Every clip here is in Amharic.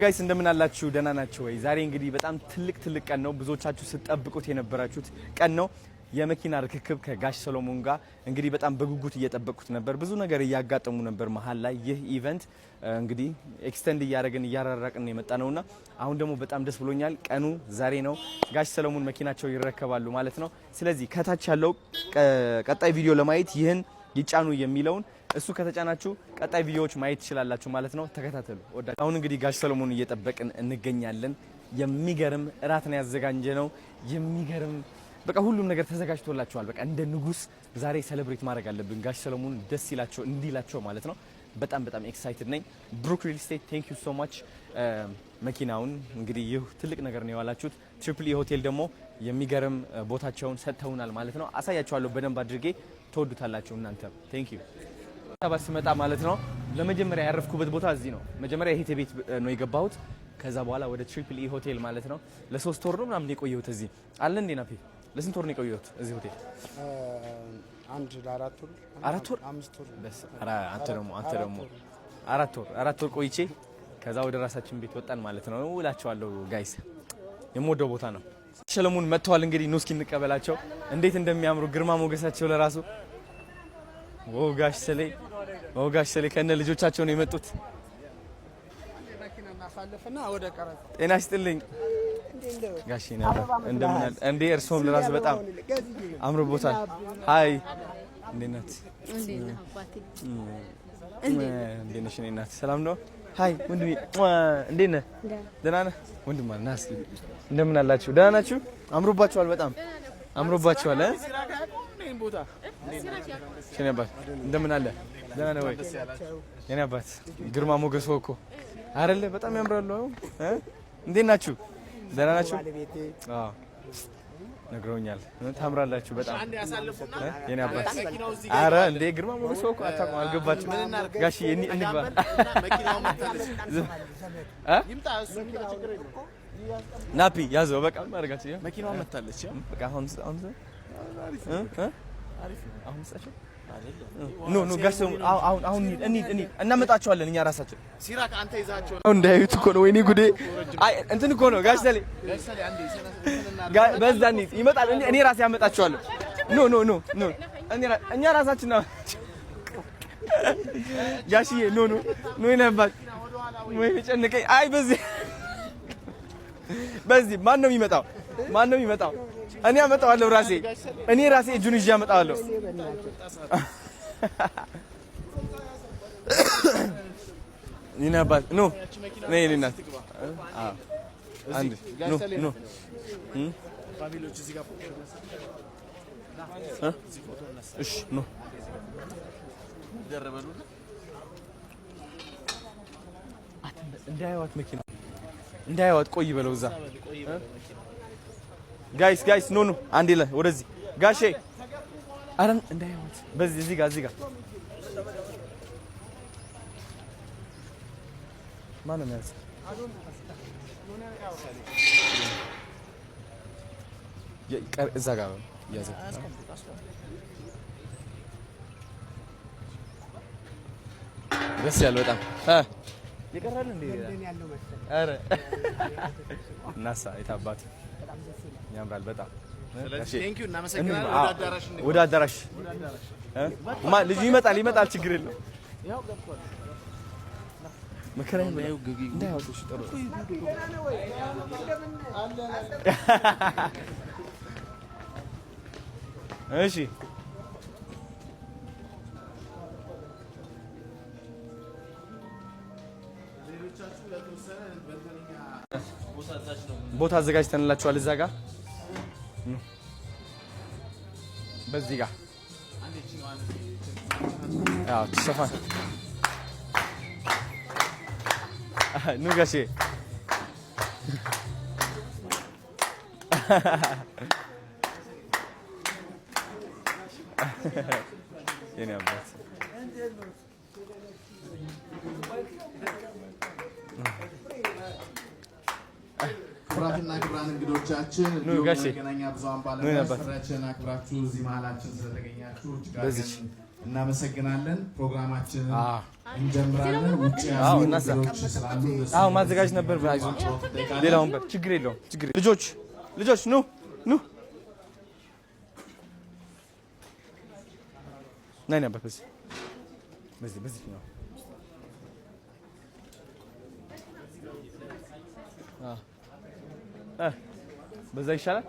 ጋይስ እንደምን አላችሁ ደህና ናችሁ ወይ? ዛሬ እንግዲህ በጣም ትልቅ ቀን ነው። ብዙዎቻችሁ ስትጠብቁት የነበራችሁት ቀን ነው። የመኪና ርክክብ ከጋሽ ሰሎሞን ጋር እንግዲህ በጣም በጉጉት እየጠበቁት ነበር። ብዙ ነገር እያጋጠሙ ነበር መሀል ላይ። ይህ ኢቨንት እንግዲህ ኤክስቴንድ እያራራቅን የመጣ ነውና አሁን ደግሞ በጣም ደስ ብሎኛል። ቀኑ ዛሬ ነው። ጋሽ ሰሎሞን መኪናቸው ይረከባሉ ማለት ነው። ስለዚህ ከታች ያለው ቀጣይ ቪዲዮ ለማየት ይህን ይጫኑ የሚለውን እሱ ከተጫናችሁ ቀጣይ ቪዲዮዎች ማየት ትችላላችሁ ማለት ነው። ተከታተሉ። አሁን እንግዲህ ጋሽ ሰሎሞን እየጠበቅን እንገኛለን። የሚገርም እራት ነው ያዘጋጀነው። የሚገርም በቃ ሁሉም ነገር ተዘጋጅቶላችኋል። በቃ እንደ ንጉስ ዛሬ ሴሌብሬት ማድረግ አለብን። ጋሽ ሰሎሞን ደስ ይላቸው እንዲላቸው ማለት ነው። በጣም ኤክሳይትድ ነኝ። ብሩክ ሪል ስቴት ቴንክ ዩ ሶ ማች። መኪናውን እንግዲህ ይህ ትልቅ ነገር ነው ያላችሁት። ትሪፕል ኢ ሆቴል ደግሞ የሚገርም ቦታቸውን ሰጥተውናል ማለት ነው። አሳያችኋለሁ በደንብ አድርጌ ተወዱታላችሁ እናንተ። ቴንክ ዩ ታባስ መጣ ማለት ነው። ለመጀመሪያ ያረፍኩበት ቦታ እዚህ ነው። መጀመሪያ ይሄ ቤት ነው የገባሁት። ከዛ በኋላ ወደ ትሪፕል ኢ ሆቴል ማለት ነው ለ3 ወር ነው ምናምን የቆየሁት እዚህ አለ እንዴ ናፊ። ለስንት ወር ነው የቆየሁት እዚህ ሆቴል? አንድ ለ4 ወር 4 ወር 5 ወር በስ አንተ ደግሞ 4 ወር ቆይቼ ከዛ ወደ ራሳችን ቤት ወጣን ማለት ነው እላቸዋለሁ። ጋይስ የምወደው ቦታ ነው። ሰሎሞን መጥተዋል። እንግዲህ ኑ እስኪ እንቀበላቸው። እንዴት እንደሚያምሩ ግርማ ሞገሳቸው ለራሱ ወጋሽ ሰሌ ከነ ልጆቻቸው ነው የመጡት። ጤና ይስጥልኝ ጋሽ ነበር እንደምን አለ እንዴ? እርሶም ለራሱ በጣም አምሮቦታል። ሃይ እንዴት ናት? እንዴት ነሽ? እናት ሰላም ነው? ሃይ ወንድሜ እንዴት ነህ? ደህና ነህ? ወንድም ማለት ናስ እንደምን አላችሁ? ደህና ናችሁ? አምሮባችኋል። በጣም አምሮባችኋል። ቦታ እሺ ነበር። እንደምን አለ? ደህና ነው ወይ? የኔ አባት ግርማ ሞገስ እኮ አይደለ? በጣም ያምራሉ። እንዴት ናችሁ? ደህና ናችሁ? አዎ ነግረውኛል። ታምራላችሁ በጣም የኔ አባት። አረ እንዴ ግርማ ሞገስ እኮ አታውቁም? አልገባችሁም? ጋሺ እንግባ ይምጣ እሱ የሚለው ችግር የለም። ናፒ ያዘው በቃ ማርጋችሁ መኪናው መታለች። በቃ አሁን አሁን ሰዓት ኖ ጋሽ አሁን እንሂድ እናመጣቸዋለን እኛ ራሳችን። ሲራክ አንተ ይዛቸው እንዳይዩት እኮ ነው። ወይኔ ጉዴ! አይ እንትን እኮ ነው ጋሽ ሰሌ አንዴ በዛ እንሂድ ይመጣል። እኔ ራሴ ያመጣቸዋለሁ። ኖ እኛ ራሳችን ነው ጋሽዬ። ኖ ይነባል ወይ ጨነቀኝ። አይ በዚህ ማን ነው የሚመጣው? እኔ አመጣዋለሁ ራሴ። እኔ ራሴ እጁን ይዤ አመጣዋለሁ። ይናባት ኖ ነይ እናት አንድ ኖ ፋሚሊዎች እዚህ ጋር እሺ ኖ ደረበሉና እንዳይዋት መኪና እንዳይዋት ቆይ በለው እዛ ጋይስ ኖ አንዴ ላይ ወደዚህ ጋሼ አረን እንዳይወት በዚህ እዚህ ጋር ማን ነው ያዘ? እዛ ጋር ያዘ። ደስ ያለው በጣም ይቀራል እንዴ? አረ ናሳ የታባት ያምራል በጣም። ስለዚህ ቴንክ ዩ እናመሰግናለን። ወደ አዳራሽ ልጁ ይመጣል ችግር የለም። ያው ገብቷል። መከራዬ ነው እንዳይወጡሽ ጥሩ። እሺ ቦታ አዘጋጅተንላችኋል እዛ ጋር በዚህ ጋር አዎ ተሰፋን ኑ ጋሼ የኔ አባት ክቡራትና ክቡራን እንግዶቻችን መገናኛ ብዙሃን ባለሙያዎቻችን አክብራችሁ እዚህ መሀላችን ስለተገኛችሁ እናመሰግናለን። ፕሮግራማችንን እንጀምራለን። ውጪ ያሉ ነገሮች ስላሉ ማዘጋጅ ነበር። ባይዙ ሌላውን ችግር የለውም። ልጆች ኑ ነይ ነበር በዚህ ነው። በዛ ይሻላል።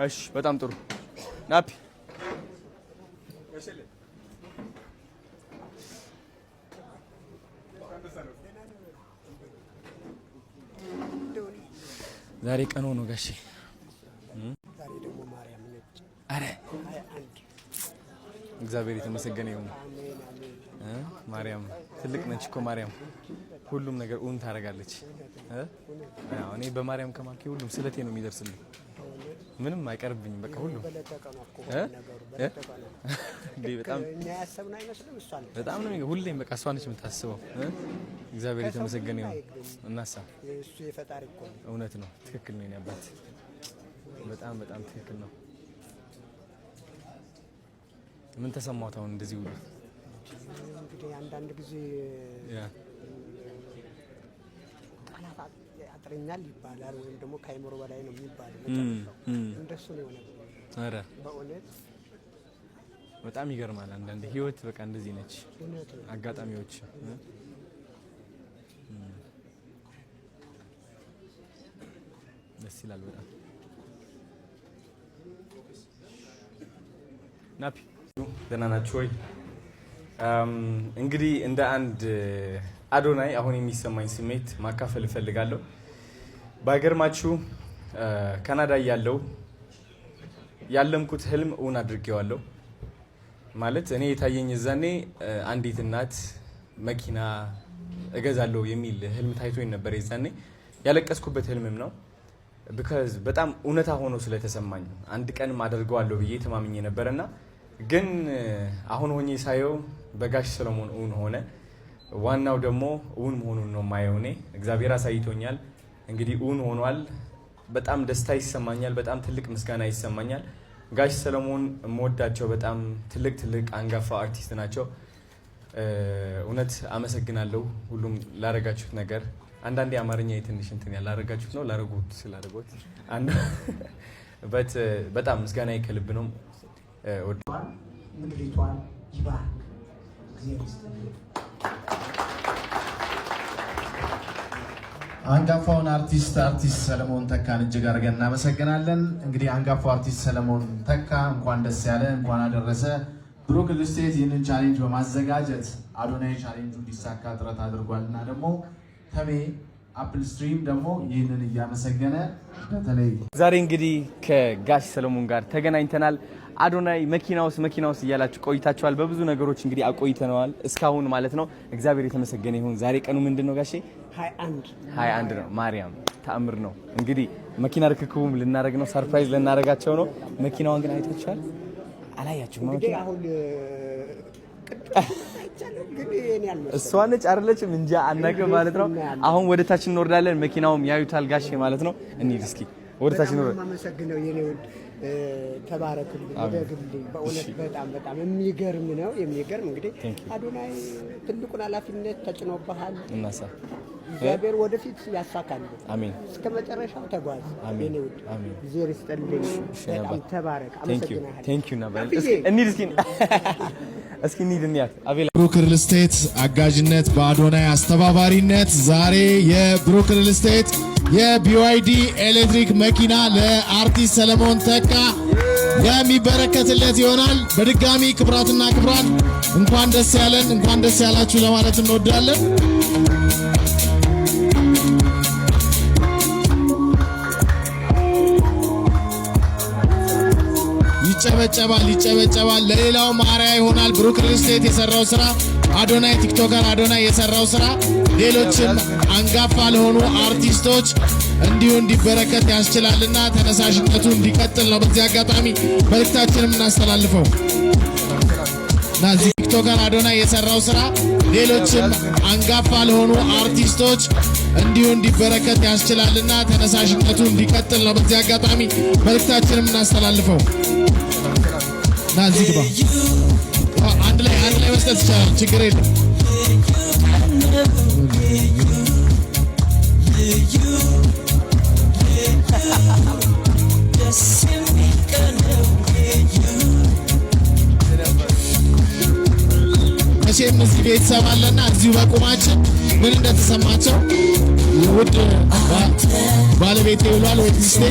እሺ በጣም ጥሩ ናፒ ዛሬ ቀን ሆኖ ጋሼ ዛሬ ደግሞ ማርያም ነች። አረ እግዚአብሔር የተመሰገነ ይሁን። ማርያም ትልቅ ነች እኮ ማርያም ሁሉም ነገር እውን ታደርጋለች። እኔ በማርያም ከማልኩ ሁሉም ስለቴ ነው የሚደርስልኝ። ምንም አይቀርብኝም። በቃ ሁሉም በጣም ነው ሁሌም በቃ እሷ ነች የምታስበው። እግዚአብሔር የተመሰገነ ይሁን። እናሳ እሱ የፈጣሪ እኮ ነው። እውነት ነው። ትክክል ነው። ያባት በጣም ትክክል ነው። ምን ተሰማው ታውን እንደዚህ ሁሉ? እንግዲህ አንዳንድ ጊዜ ቃላት ያጥረኛል ይባላል፣ ወይም ደግሞ ከአይምሮ በላይ ነው የሚባለው። እንደሱ ነው የሆነው። አረ በእውነት በጣም ይገርማል። አንዳንድ ህይወት በቃ እንደዚህ ነች። አጋጣሚዎች ደስ ይላል በጣም። ናፒ ደህና ናችሁ ወይ? እንግዲህ እንደ አንድ አዶናይ አሁን የሚሰማኝ ስሜት ማካፈል እፈልጋለሁ። ባይገርማችሁ ካናዳ ያለምኩት ህልም እውን አድርጌዋለሁ። ማለት እኔ የታየኝ እዛኔ አንዲት እናት መኪና እገዛለሁ የሚል ህልም ታይቶኝ ነበር። የዛኔ ያለቀስኩበት ህልምም ነው። ቢካዝ በጣም እውነታ ሆኖ ስለተሰማኝ አንድ ቀንም አደርገዋለሁ ብዬ ተማምኜ ነበርና ግን አሁን ሆኜ ሳየው በጋሽ ሰለሞን እውን ሆነ። ዋናው ደግሞ እውን መሆኑን ነው ማየው። እኔ እግዚአብሔር አሳይቶኛል። እንግዲህ እውን ሆኗል። በጣም ደስታ ይሰማኛል። በጣም ትልቅ ምስጋና ይሰማኛል። ጋሽ ሰለሞን የምወዳቸው በጣም ትልቅ አንጋፋ አርቲስት ናቸው። እውነት አመሰግናለሁ ሁሉም ላረጋችሁት ነገር። አንዳንዴ አማርኛ የትንሽ እንትን ያላረጋችሁት ነው ላረጉት ስላደረጉት በጣም ምስጋና ከልብ ነው። ምድሪቷን ይባርክ እግዚአብሔር። አንጋፋውን አርቲስት ሰለሞን ተካን እጅግ አድርገን እናመሰግናለን። እንግዲህ አንጋፋው አርቲስት ሰለሞን ተካ እንኳን ደስ ያለ፣ እንኳን አደረሰ። ብሩክ ሪል ስቴት ይህንን ቻሌንጅ በማዘጋጀት አዶናይ ቻሌንጁ እንዲሳካ ጥረት አድርጓልና ደግሞ ተሜ አፕል ስትሪም ደግሞ ይህንን እያመሰገነ በተለይ ዛሬ እንግዲህ ከጋሽ ሰለሞን ጋር ተገናኝተናል። አዶናይ መኪና ውስጥ እያላችሁ ቆይታችኋል። በብዙ ነገሮች እንግዲህ አቆይተነዋል እስካሁን ማለት ነው። እግዚአብሔር የተመሰገነ ይሁን። ዛሬ ቀኑ ምንድን ነው ጋሼ? 21 ነው። ማርያም ተአምር ነው። እንግዲህ መኪና ርክክቡም ልናደርግ ነው። ሰርፕራይዝ ልናደርጋቸው ነው። መኪናዋን ግን አይታችኋል? አላያችሁም? እንግዲህ አሁን እሷ ነች አይደለችም እንጂ አናውቅም ማለት ነው። አሁን ወደ ታች እንወርዳለን። መኪናውም ያዩታል ጋሼ ማለት ነው። እንሂድ እስኪ ወደ ታች እንወርዳለን። አመሰግነው የኔ ውድ ተባረክልኝ፣ ደግልኝ። በእውነት በጣም የሚገርም ነው። የሚገርም እንግዲህ አዶናይ ትልቁን ኃላፊነት ተጭኖብሃል። እናሳ እግዚአብሔር ወደፊት ያሳካል። አሜን። እስከ መጨረሻው ተጓዝ የኔ ውድ። እግዚአብሔር ይስጥልኝ። በጣም ተባረክ። አመሰግናለሁ። ቴንክ ዩ ነበር። እስኪ እንሂድ እንያት። አቤላ ብሩክ ሪል ስቴት አጋዥነት በአዶናይ አስተባባሪነት ዛሬ የብሩክ ሪል ስቴት የቢዋይዲ ኤሌክትሪክ መኪና ለአርቲስት ሰለሞን ተካ የሚበረከትለት ይሆናል። በድጋሚ ክብራትና ክብራት እንኳን ደስ ያለን፣ እንኳን ደስ ያላችሁ ለማለት እንወዳለን። ይጨበጨባል። ለሌላው ማርያ ይሆናል። ብሩክ ሪል ስቴት የሰራው ስራ፣ አዶናይ ቲክቶከር አዶናይ የሰራው ስራ ሌሎችም አንጋፋ ለሆኑ አርቲስቶች እንዲሁ እንዲበረከት ያስችላልና ተነሳሽነቱ እንዲቀጥል ነው በዚህ አጋጣሚ መልእክታችንን እናስተላልፈው። እና እዚህ ቲክቶከር አዶናይ የሰራው ስራ ሌሎችም አንጋፋ ለሆኑ አርቲስቶች እንዲሁ እንዲበረከት ያስችላልና ተነሳሽነቱ እንዲቀጥል ነው በዚህ አጋጣሚ መልእክታችንን እናስተላልፈው። እና እዚህ ግባ አንድ ላይ መስጠት ይቻላል፣ ችግር የለም። መቼም እዚህ ቤተሰብ አለና እዚሁ በቁማችን ምን እንደተሰማቸው ውድ ባለቤቴ ብሏል ወይ ሚስቴ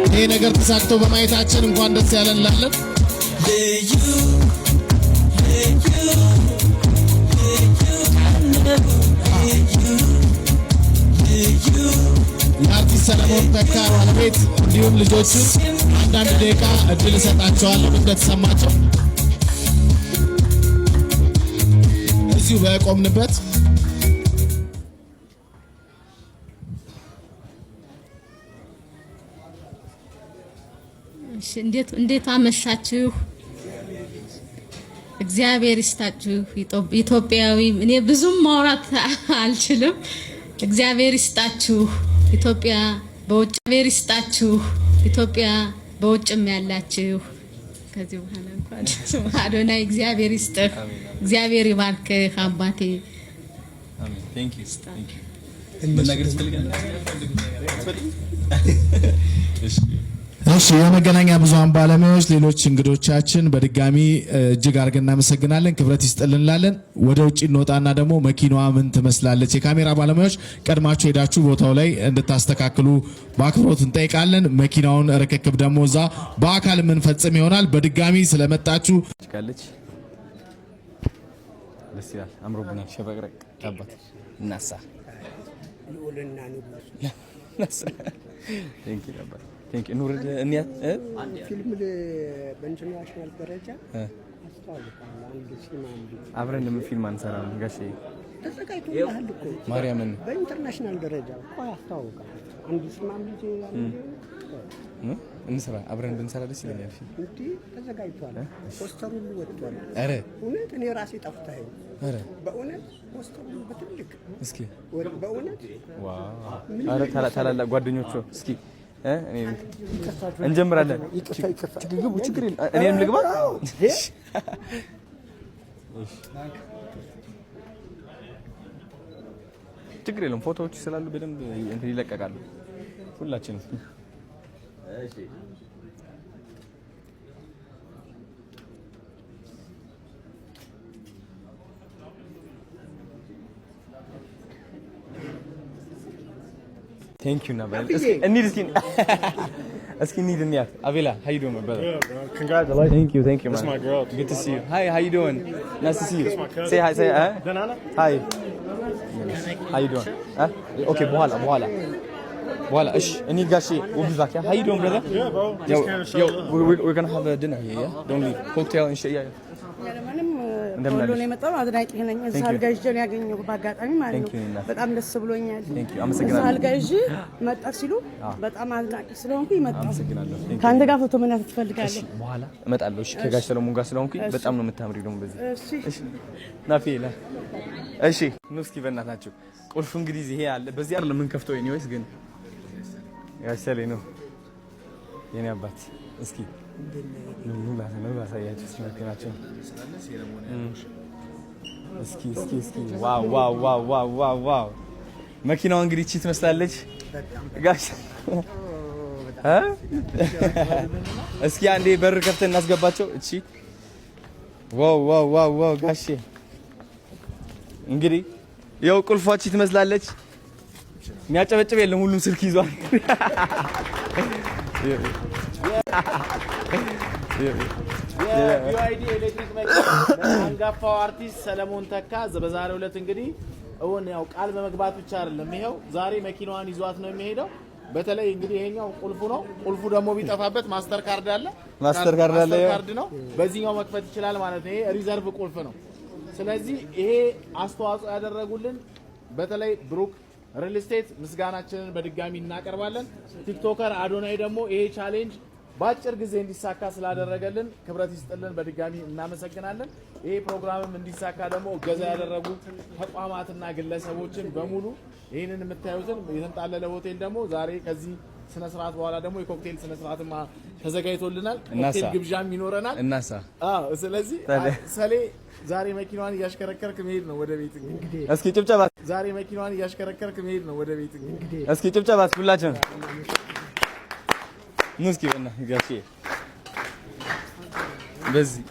ይሄ ነገር ተሳክቶ በማየታችን እንኳን ደስ ያለን እንላለን። የአርቲስት ሰለሞን ተካ ባለቤት እንዲሁም ልጆቹን አንዳንድ ደቂቃ እድል እሰጣቸዋለሁ እንደተሰማቸው እዚሁ በቆምንበት። እንዴት አመሻችሁ? እግዚአብሔር ይስጣችሁ። ኢትዮጵያዊ እኔ ብዙም ማውራት አልችልም። እግዚአብሔር ይስጣችሁ። ኢትዮጵያ በውጭ እግዚአብሔር ይስጣችሁ። ኢትዮጵያ በውጭም ያላችሁ ከዚህ በኋላ እንኳን አዶናይ እግዚአብሔር ይስጥህ፣ እግዚአብሔር ይባርክህ አባቴ። አሜን። ቴንክ ዩ እሺ የመገናኛ ብዙሃን ባለሙያዎች፣ ሌሎች እንግዶቻችን በድጋሚ እጅግ አድርገን እናመሰግናለን። ክብረት ይስጥልን እንላለን። ወደ ውጪ እንወጣና ደግሞ መኪናዋ ምን ትመስላለች፣ የካሜራ ባለሙያዎች ቀድማችሁ ሄዳችሁ ቦታው ላይ እንድታስተካክሉ በአክብሮት እንጠይቃለን። መኪናውን ርክክብ ደግሞ እዛ በአካል የምንፈጽም ይሆናል። በድጋሚ ስለመጣችሁ ካለች ደስ ይላል። አምሮብናል። ሸበቅረቅ ታባት እናሳ ልዑልና እናሳ ቴንክ ዩ ነበር ቴንክ ዩ ኑር እንያት ፊልም በኢንተርናሽናል ደረጃ አስተዋውቃለሁ። አንድ ሲኒማ አብረን ምን ፊልም አንሰራም ጋሼ ተዘጋጅቶልሃል እኮ ማርያምን በኢንተርናሽናል ደረጃ እኮ አስተዋውቃለሁ። አንድ ሲኒማ እንስራ አብረን ብንሰራ ደስ ይለኛል። እንዴ ተዘጋጅቷል። ፖስተሩ ሁሉ ወጥቷል። አረ እውነት እኔ ራሴ ጠፍታኝ። አረ በእውነት ፖስተሩ በትልቅ እስኪ በእውነት ዋው አረ ታላላቅ ጓደኞቹ እስኪ እንጀምራለን። ችግር የለም። እኔም ልግባ። ችግር የለም። ፎቶዎች ስላሉ በደንብ እንትን ይለቀቃሉ ሁላችንም። Thank you, Nabil. Let's need in there. Avila, how you doing, my brother? Good, bro. Congratulations. Thank you, man. That's my girl. Good to see you. Hi, how you doing? Nice to see you. That's my cousin. Say hi, say hi. Danana? Hi. How you doing? Okay, بوهلا. Ish, any gashi, we'll be back. Yeah, how you doing, brother? Yeah, bro. Just kind of show love. We're gonna have a dinner here, yeah? Don't leave. Cocktail and shit, yeah. ሁሉን የመጣው አድናቂ ነኝ። ሳልጋ ይዤ ነው ያገኘው በአጋጣሚ ማለት ነው። በጣም ደስ ብሎኛል። ሳልጋ ይዤ መጣ ሲሉ በጣም አድናቂ ስለሆንኩኝ መጣሁ። ከአንተ ጋር ፎቶ መነሳት ትፈልጋለህ? በኋላ እመጣለሁ። እሺ ከጋሽ ሰለሞን ጋር ስለሆንኩኝ በጣም ነው የምታምሪው ደግሞ በዚህ። እሺ ናፊላ እሺ ኑ እስኪ በእናታችሁ ቁልፉ እንግዲህ ይሄ አለ። በዚህ አይደለም የምንከፍተው ኤኒዌይስ ግን ጋሽ ሰሌ ነው የኔ አባት። እስኪ ነው ባሳያችሁ ሲመከናቸው እስኪ ዋው መኪናዋ እንግዲህ እቺ ትመስላለች ጋሽ እስኪ አንዴ በር ከፍተን እናስገባቸው። እቺ ዋው ጋሼ እንግዲህ ያው ቁልፏ እቺ ትመስላለች። የሚያጨበጭብ የለም፣ ሁሉም ስልክ ይዟል። የቢዋይዲ ኤሌክትሪክ መኪና አንጋፋው አርቲስት ሰለሞን ተካ በዛሬው ዕለት እንግዲህ እውን ያው ቃል በመግባት ብቻ አይደለም፣ ይሄው ዛሬ መኪናዋን ይዟት ነው የሚሄደው። በተለይ እንግዲህ ይሄኛው ቁልፉ ነው። ቁልፉ ደግሞ ቢጠፋበት ማስተር ካርድ አለ፣ ማስተር ካርድ ነው። በዚህኛው መክፈት ይችላል ማለት ነው። ይሄ ሪዘርቭ ቁልፍ ነው። ስለዚህ ይሄ አስተዋጽኦ ያደረጉልን በተለይ ብሩክ ሪል ስቴት ምስጋናችንን በድጋሚ እናቀርባለን። ቲክቶከር አዶናይ ደግሞ ይሄ ቻሌንጅ በአጭር ጊዜ እንዲሳካ ስላደረገልን ክብረት ይስጥልን፣ በድጋሚ እናመሰግናለን። ይሄ ፕሮግራምም እንዲሳካ ደግሞ እገዛ ያደረጉ ተቋማትና ግለሰቦችን በሙሉ ይህንን የምታዩትን የተንጣለለ ሆቴል ደግሞ ዛሬ ከዚህ ስነ ስርዓት በኋላ ደግሞ የኮክቴል ስነ ስርዓትማ ተዘጋጅቶልናል። ኮክቴል ግብዣም ይኖረናል። ስለዚህ ሰሌ ዛሬ መኪናዋን እያሽከረከርክ መሄድ ነው ወደ ቤት። እንግዲህ እስኪ ጭብጨባ። ዛሬ መኪናዋን እያሽከረከርክ መሄድ ነው ወደ ቤት። እንግዲህ እስኪ ጭብጨባ ሁላችን ኑ እስኪ ጋሼ በዚህ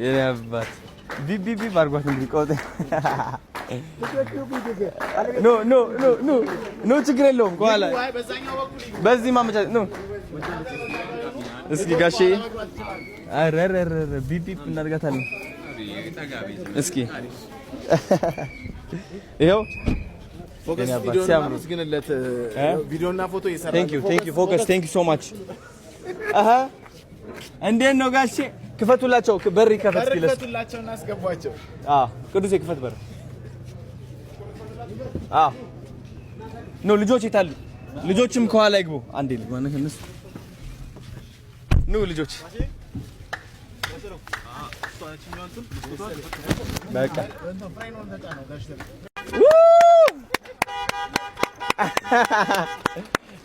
የኔ አባት ቢቢ ባርጓት እንግዲህ ቆጥ ኖ ችግር የለውም። ከኋላ በዚህ ማመቻቸት ነው። እስኪ ጋሼ አረረረ ቢቢ እናድርጋታለን። እስኪ ይኸው ፎከስ ግንለት ቪዲዮና ፎቶ ይሰራል። ቴንክ ዩ ፎከስ ቴንክ ዩ ሶ ማች። እንዴት ነው ጋሼ? ክፈቱላቸው፣ በር ይከፈት እስኪ ክፈቱላቸው እና አስገቧቸው። ቅዱስ የክፈት በር። ኖ ልጆች ይታሉ። ልጆችም ከኋላ ይግቡ። አንዴ ልጅ ማነው እነሱ? ኑ ልጆች በቃ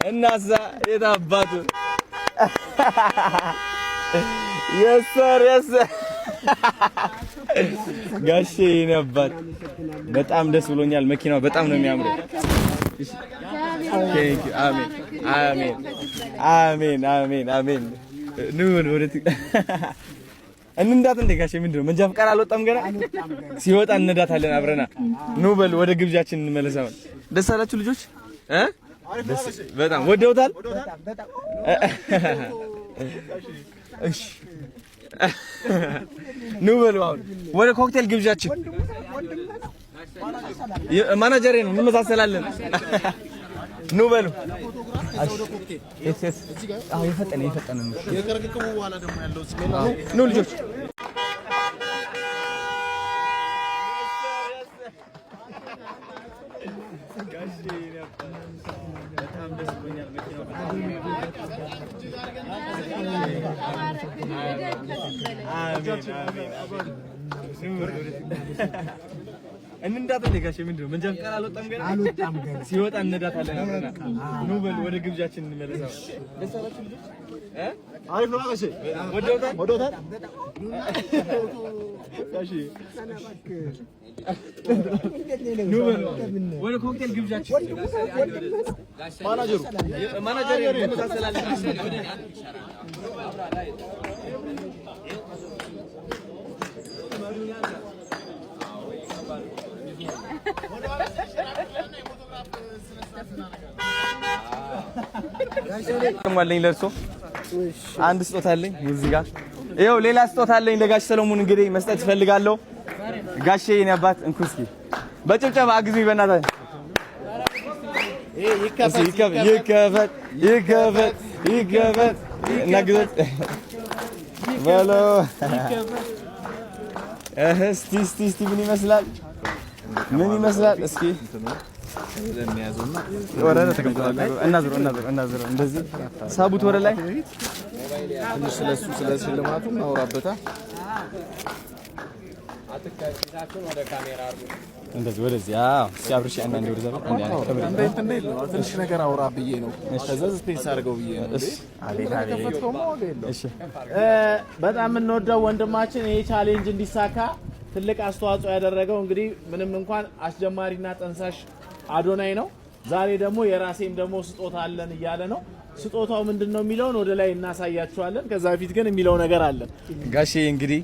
እናዛ የታባቱ የሰር ጋሼ የኔ አባት በጣም ደስ ብሎኛል። መኪናው በጣም ነው የሚያምረው። ቴንክ ዩ አሜን አሜን አሜን አሜን አሜን። ኑ ወደት እንንዳት እንደ ጋሼ ምንድነው መንጃ ፈቃድ አልወጣም ገና? ሲወጣ እንነዳታለን አብረና። ኑ በል ወደ ግብዣችን እንመለሳለን። ደስ አላችሁ ልጆች? በጣም ወደውታል። እሺ ኑ በሉ አሁን ወደ ኮክቴል ግብዣችን። ማናጀሬ ነው እንመሳሰላለን። ኑ በሉ የፈጠነ ነው። ኑ ልጆች እንንዳት እንደ ጋሼ ምንድነው መንጃ ፈቃድ አልወጣም ገና? ሲወጣ እንነዳታለን አብረና። ኑ በል ወደ ግብዣችን እንመለሳለን። ደስ አላችሁ ልጆች? አሪፍ ነው ጋሼ። ወደውታል ጋሼ። ኑ በል ወደ ኮክቴል ግብዣችን። ማናጀሩ እንመሳሰላለን። ማለኝ ለርሶ አንድ ስጦታ አለኝ እዚህ ጋር። ይኸው ሌላ ስጦታ አለኝ ለጋሽ ሰሎሞን እንግዲህ መስጠት እፈልጋለሁ። ጋሼ የኔ አባት እንኩ እስኪ በጭብጨባ አግዙኝ በእናትህ። ይከፈት እናግዘት በሎ። እስቲ ምን ይመስላል? እስኪ ወረደ ተቀምጧል። እናዝሮ እንደዚህ ሳቡት ወደ ላይ ትንሽ ስለሱ ስለ ሽልማቱ ማውራበታ እንደዚህ ወደዚህ ሲያብርሽ አንዳንዴ ወደዛ ትንሽ ነገር አውራ ብዬ ነው። ከዛ ስፔስ አድርገው ብዬ ነው። በጣም የምንወደው ወንድማችን ይሄ ቻሌንጅ እንዲሳካ ትልቅ አስተዋጽኦ ያደረገው እንግዲህ ምንም እንኳን አስጀማሪና ጠንሳሽ አዶናይ ነው። ዛሬ ደግሞ የራሴም ደግሞ ስጦታ አለን እያለ ነው። ስጦታው ምንድነው የሚለውን ወደ ላይ እናሳያችኋለን። ከዛ በፊት ግን የሚለው ነገር አለ። ጋሼ እንግዲህ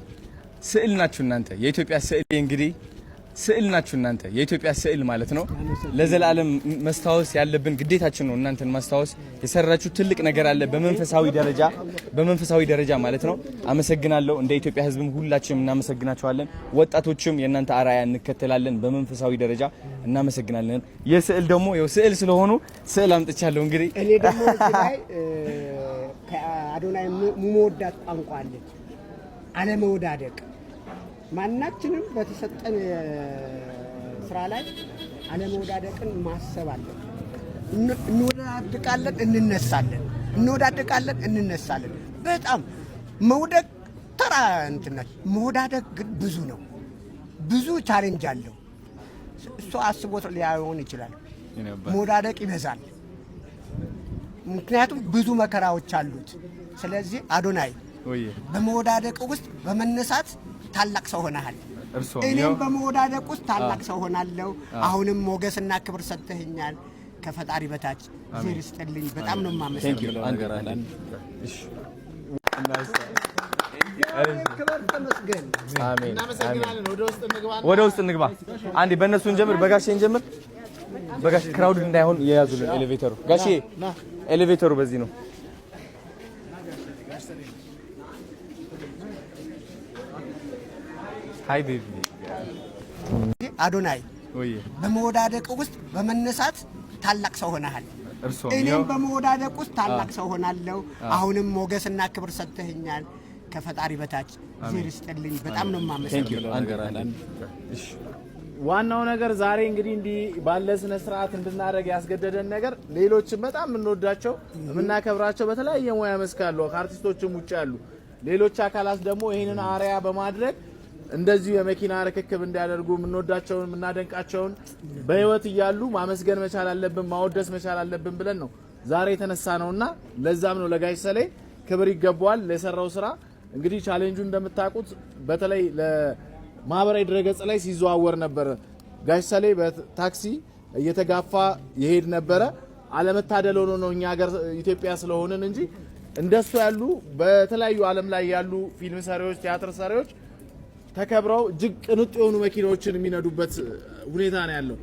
ስዕል ናችሁ እናንተ የኢትዮጵያ ስዕል እንግዲህ ስዕል ናችሁ እናንተ የኢትዮጵያ ስዕል ማለት ነው። ለዘላለም መስታወስ ያለብን ግዴታችን ነው እናንተን ማስታወስ። የሰራችሁ ትልቅ ነገር አለ በመንፈሳዊ ደረጃ ማለት ነው። አመሰግናለሁ። እንደ ኢትዮጵያ ሕዝብም ሁላችንም እናመሰግናችኋለን። ወጣቶችም የእናንተ አራያ እንከተላለን። በመንፈሳዊ ደረጃ እናመሰግናለን። የስዕል ደግሞ ያው ስዕል ስለሆኑ ስዕል አምጥቻለሁ። እንግዲህ እኔ ደግሞ እዚህ ላይ ከአዶናይ የምወዳት ቋንቋ አለች፣ አለመወዳደቅ። ማናችንም በተሰጠን ስራ ላይ አለመውዳደቅን ማሰብ አለብን። እንወዳደቃለን፣ እንነሳለን፣ እንወዳደቃለን፣ እንነሳለን። በጣም መውደቅ ተራ እንትነት፣ መውዳደቅ ግን ብዙ ነው። ብዙ ቻሌንጅ አለው። እሱ አስቦት ሊሆን ይችላል። መውዳደቅ ይበዛል፣ ምክንያቱም ብዙ መከራዎች አሉት። ስለዚህ አዶናይ በመወዳደቅ ውስጥ በመነሳት ታላቅ ሰው ሆነሃል። እኔም በመወዳደቅ ውስጥ ታላቅ ሰው ሆናለሁ። አሁንም ሞገስና ክብር ሰጥተኸኛል። ከፈጣሪ በታች ዜር ይስጥልኝ። በጣም ነው የማመሰግነው። ክብር ተመስገን። አሜን። እናመሰግናለን። ወደ ውስጥ እንግባ። አንዴ በእነሱ እንጀምር፣ በጋሼ እንጀምር። በጋሼ ክራውድ እንዳይሆን የያዙልን ኤሌቬተሩ። ጋሼ ኤሌቬተሩ በዚህ ነው። ሃይ ቤቢ አዶናይ በመወዳደቅ ውስጥ በመነሳት ታላቅ ሰው ሆነሃል። እኔም በመወዳደቅ ውስጥ ታላቅ ሰው ሆናለሁ። አሁንም ሞገስና ክብር ሰጥተኸኛል። ከፈጣሪ በታች ዜር ይስጥልኝ። በጣም ነው የማመሰግነው። ዋናው ነገር ዛሬ እንግዲህ እንዲህ ባለ ስነ ስርዓት እንድናደርግ ያስገደደን ነገር ሌሎችም በጣም የምንወዳቸው የምናከብራቸው በተለያየ ሙያ መስክ ያሉ ከአርቲስቶችም ውጭ ያሉ ሌሎች አካላት ደግሞ ይህንን አርያ በማድረግ እንደዚሁ የመኪና ርክክብ እንዲያደርጉ የምንወዳቸውን የምናደንቃቸውን በህይወት እያሉ ማመስገን መቻል አለብን፣ ማወደስ መቻል አለብን ብለን ነው ዛሬ የተነሳ ነውና ለዛም ነው ለጋሽ ሰሌ ክብር ይገባዋል ለሰራው ስራ። እንግዲህ ቻሌንጁ እንደምታውቁት በተለይ ለማህበራዊ ድረገጽ ላይ ሲዘዋወር ነበር። ጋሽ ሰሌ በታክሲ እየተጋፋ ይሄድ ነበረ። አለመታደል ሆኖ ነው እኛ ሀገር ኢትዮጵያ ስለሆነን እንጂ እንደሱ ያሉ በተለያዩ ዓለም ላይ ያሉ ፊልም ሰሪዎች፣ ቲያትር ሰሪዎች ተከብረው እጅግ ቅንጡ የሆኑ መኪናዎችን የሚነዱበት ሁኔታ ነው ያለው።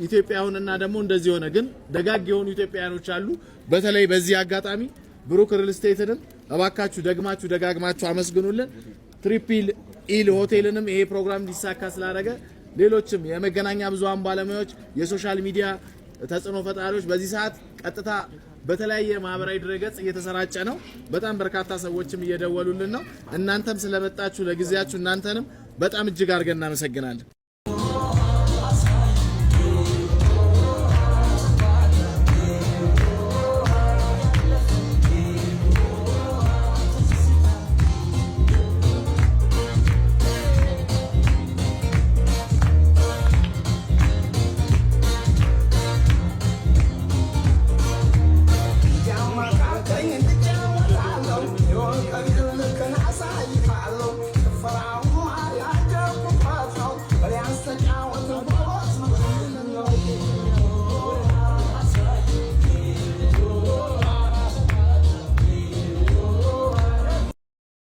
ኢትዮጵያውንና ደግሞ እንደዚህ ሆነ ግን ደጋግ የሆኑ ኢትዮጵያውያኖች አሉ። በተለይ በዚህ አጋጣሚ ብሩክ ሪል ስቴትንም እባካችሁ ደግማችሁ ደጋግማችሁ አመስግኑልን። ትሪፕል ኢል ሆቴልንም ይሄ ፕሮግራም እንዲሳካ ስላደረገ፣ ሌሎችም የመገናኛ ብዙሃን ባለሙያዎች፣ የሶሻል ሚዲያ ተጽዕኖ ፈጣሪዎች በዚህ ሰዓት ቀጥታ በተለያየ ማህበራዊ ድረገጽ እየተሰራጨ ነው። በጣም በርካታ ሰዎችም እየደወሉልን ነው። እናንተም ስለመጣችሁ ለጊዜያችሁ እናንተንም በጣም እጅግ አድርገን እናመሰግናለን።